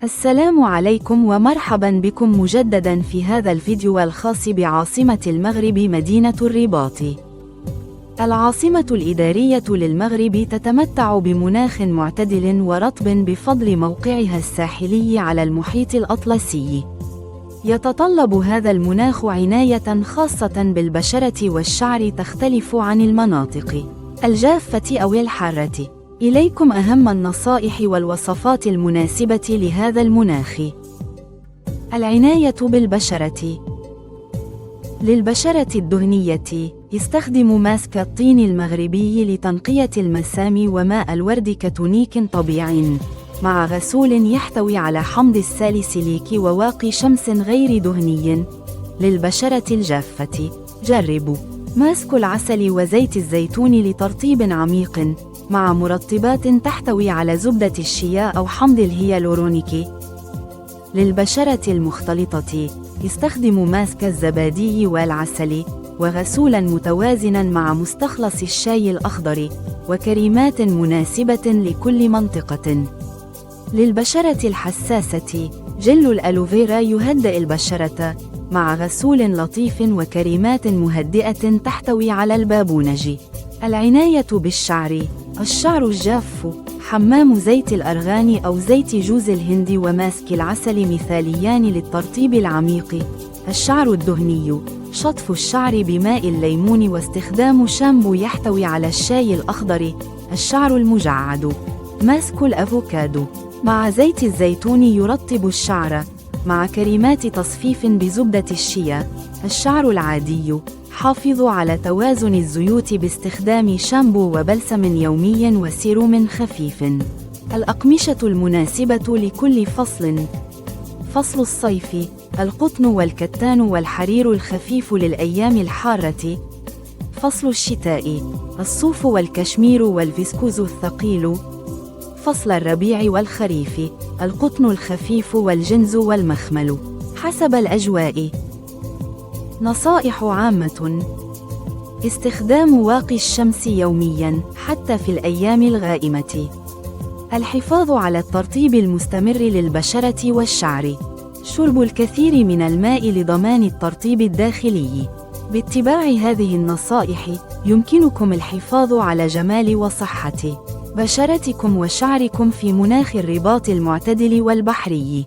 السلام عليكم ومرحبا بكم مجددا في هذا الفيديو الخاص بعاصمة المغرب مدينة الرباط. العاصمة الإدارية للمغرب تتمتع بمناخ معتدل ورطب بفضل موقعها الساحلي على المحيط الأطلسي. يتطلب هذا المناخ عناية خاصة بالبشرة والشعر تختلف عن المناطق الجافة أو الحارة. إليكم أهم النصائح والوصفات المناسبة لهذا المناخ. العناية بالبشرة. للبشرة الدهنية يستخدم ماسك الطين المغربي لتنقية المسام وماء الورد كتونيك طبيعي مع غسول يحتوي على حمض الساليسيليك وواقي شمس غير دهني. للبشرة الجافة جربوا ماسك العسل وزيت الزيتون لترطيب عميق مع مرطبات تحتوي على زبدة الشيا أو حمض الهيالورونيك. للبشرة المختلطة يستخدم ماسك الزبادي والعسل وغسولا متوازنا مع مستخلص الشاي الأخضر وكريمات مناسبة لكل منطقة. للبشرة الحساسة جل الألوفيرا يهدئ البشرة مع غسول لطيف وكريمات مهدئة تحتوي على البابونج. العناية بالشعر. الشعر الجاف حمام زيت الأرغان أو زيت جوز الهند وماسك العسل مثاليان للترطيب العميق. الشعر الدهني شطف الشعر بماء الليمون واستخدام شامبو يحتوي على الشاي الأخضر. الشعر المجعد ماسك الأفوكادو مع زيت الزيتون يرطب الشعر مع كريمات تصفيف بزبدة الشيا. الشعر العادي حافظوا على توازن الزيوت باستخدام شامبو وبلسم يومي وسيروم خفيف. الأقمشة المناسبة لكل فصل. فصل الصيف القطن والكتان والحرير الخفيف للأيام الحارة. فصل الشتاء الصوف والكشمير والفيسكوز الثقيل. فصل الربيع والخريف القطن الخفيف والجنز والمخمل حسب الأجواء. نصائح عامة. استخدام واقي الشمس يومياً حتى في الأيام الغائمة. الحفاظ على الترطيب المستمر للبشرة والشعر. شرب الكثير من الماء لضمان الترطيب الداخلي. باتباع هذه النصائح يمكنكم الحفاظ على جمال وصحة بشرتكم وشعركم في مناخ الرباط المعتدل والبحري.